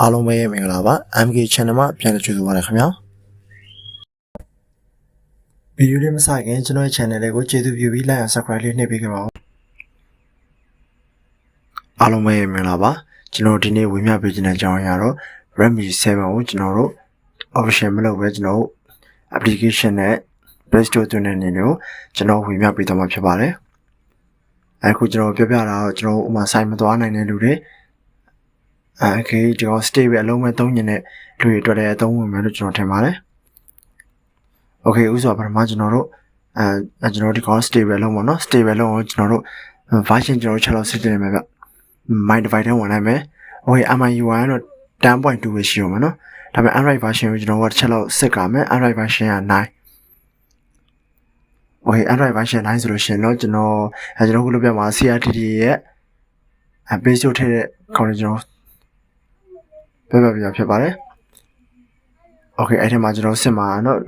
အားလုံးပဲမင်္ဂလာပါ MK channel မှာပြန်လည်ကြိုဆိုပါရခင်ဗျာဗီဒီယိုလေးမစခင်ကျွန်တော်ရဲ့ channel လေးကိုကျေးဇူးပြုပြီး like and subscribe လေးနှိပ်ပေးခဲ့ပါဦးအားလုံးပဲမင်္ဂလာပါကျွန်တော်ဒီနေ့ဝင်ပြပေးခြင်းတဲ့အကြောင်းအရာတော့ Redmi 7ကိုကျွန်တော်တို့ official မလုပ်ပဲကျွန်တော်တို့ application နဲ့ Play Store သွင်းတဲ့နေလို့ကျွန်တော်ဝင်ပြပေးသွားမှာဖြစ်ပါတယ်အခုကျွန်တော်ပြောပြတာတော့ကျွန်တော်ဥမာ site မသွားနိုင်တဲ့လူတွေokay ဒီတော့ stay ပဲအလုံးမဲ့သုံးညတဲ့လူတွေအတွက်လည်းအသုံးဝင်မယ်လို့ကျွန်တော်ထင်ပါတယ် okay ဥစ္စာပထမကျွန်တော်တို့ကျွန်တော်ဒီကောင် stay ပဲလုံးပေါ့နော် stay ပဲလုံးကိုကျွန်တော်တို့ version ကျွန်တော်6လောက်စစ်တင်နေမှာဗျ my device ထဲဝင်လိုက်မယ် okay MIUI တော့ 10.2 ပဲရှိရမှာနော်ဒါပေမဲ့ Android version ကိုကျွန်တော်က6လောက်စစ်ကမယ် Android version က9 okay Android version 9ဆိုလို့ရှိရင်တော့ကျွန်တော်ခုလုပ်ပြမှာ CRTD ရဲ့ Play Store ထည့်တဲ့ကောင်လေးကျွန်တော်ပြဖြစ်ပါတယ် okay အဲ့ဒီမှာကျွန်တော်စစ်မှာတော့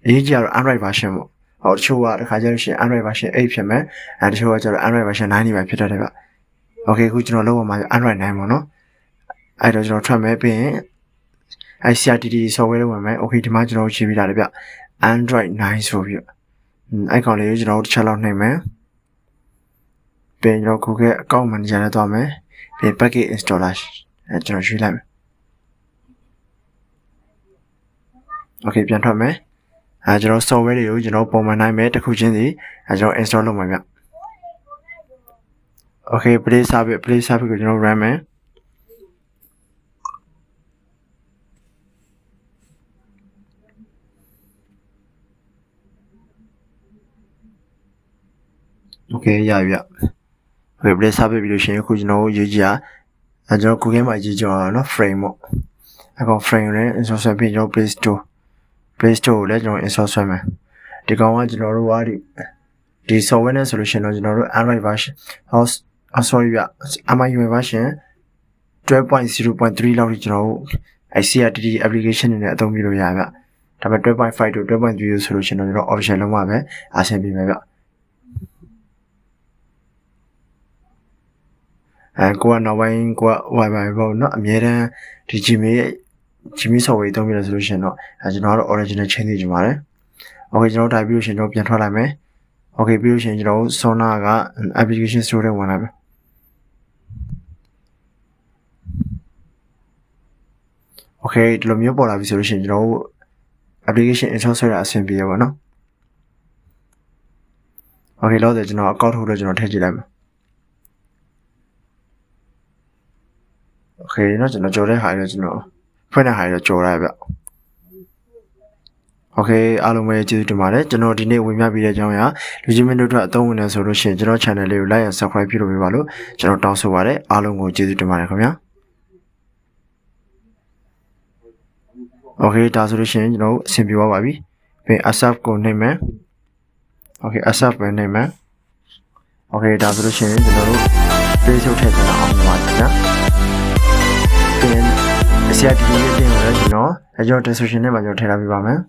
အရေးကြီးကတော့ Android version ပေါ့ဟောတချို့ကတခါကျလို့ရှိရင် Android version 8ဖြစ်မယ်တချို့ကကျတော့ Android version 9နေပဲဖြစ်တတ်တယ်ဗျ okay ခုကျွန်တော်လုပ်ပါမှာ Android 9ပေါ့နော်အဲ့တော့ကျွန်တော်ထွက်မယ်ပြီးရင် CRTD software လေးဝင်မယ် okay ဒီမှာကျွန်တော်ရေးပြထားတယ်ဗျ Android 9ဆိုပြီးအဲ့ကောင်လေးကိုကျွန်တော်တစ်ချက်လောက်နှိပ်မယ်ပြီးတော့ Google account manager နဲ့သွားမယ်ပြီး package installer ကျွန်တော်ရွေးလိုက်မယ် okay ပြန်ထွက်မယ်ကျွန်တော် software တွေကိုကျွန်တော်ပုံမှန်နိုင်မယ်တစ်ခုချင်းစီကျွန်တော် install လုပ်မှာဗျ okay play service ကိုကျွန်တော် run မယ် okay ရပြီဗျ okay play service ပြီးလို့ရှိရင်အခုကျွန်တော်ရေးကြည့်ကျွန်တော် Google မှာရေးကြအောင်နော် frame ပေါ့အခု frame နဲ့ install ဆွဲပြီးကျွန်တော် Play Store ကိုလည်းကျွန်တော် install ဆွဲမယ်ဒီကောင်ကကျွန်တော်တို့ကဒီ software နဲ့ solution တော့ကျွန်တော်တို့ Android version sorry ဗျ MIUI version 12.0.3 လောက်ထိကျွန်တော်တို့ CRTD application တွေနဲ့အသုံးပြုလို့ရဗျဒါပေမဲ့ 12.5 to 12.3 solution တော့ကျွန်တော် option လုံးဝပဲအဆင်ပြေမယ်ဗျကိုကနောက်ပိုင်းကိုက Wi-Fi ပေါ့နော်အများတန်းဒီ Gmail software သုံးပြရဆိုလို့ရှိရင်တော့ကျွန်တော်တို့ original change နေကြပါတယ် okay ကျွန်တော်တိုင်ပြီးလို့ရှိရင်တော့ပြန်ထွက်လိုက်မယ် okay ပြီးလို့ရှိရင်ကျွန်တော်တို့ Sona က application store ထဲဝင်လိုက်မယ် okay ဒီလိုမျိုးပေါ်လာပြီဆိုလို့ရှိရင်ကျွန်တော်တို့ application install ဆွဲတာအဆင်ပြေရပါတော့ okay လောက်တယ်ကျွန်တော် account ထုတ်တော့ကျွန်တော်ထည့်ကြည့်လိုက်မယ် okay เนาะကျွန်တော်ကြော်တဲ့ဟာတွေကျွန်တော်ဖွင့်တဲ့ဟာတွေကြော်ရဗျ okay အားလုံးပဲကျေးဇူးတင်ပါတယ်ကျွန်တော်ဒီနေ့ဝင်ပြပေးတဲ့အကြောင်းအရာလူချင်းမင်းတို့အတွက်အသုံးဝင်နေဆိုလို့ရှိရင်ကျွန်တော် channel လေးကို like and subscribe ပြုလုပ်ပေးပါလို့ကျွန်တော်တောင်းဆိုပါတယ်အားလုံးကိုကျေးဇူးတင်ပါတယ်ခင်ဗျာ okay ဒါဆိုလို့ရှိရင်ကျွန်တော်အဆင်ပြေသွားပါပြီပြီး accept ကိုနှိပ်မယ် okay accept ပဲနှိပ်မယ် okay ဒါဆိုလို့ရှိရင်ကျွန်တော်တို့ Facebook ထည့်ထားအောင်ပါခင်ဗျာCRTD ရဲ့တင်ကိုလည်းကျွန်တော် description ထဲမှာကျွန်တော်ထည့်ထားပေးပါမယ်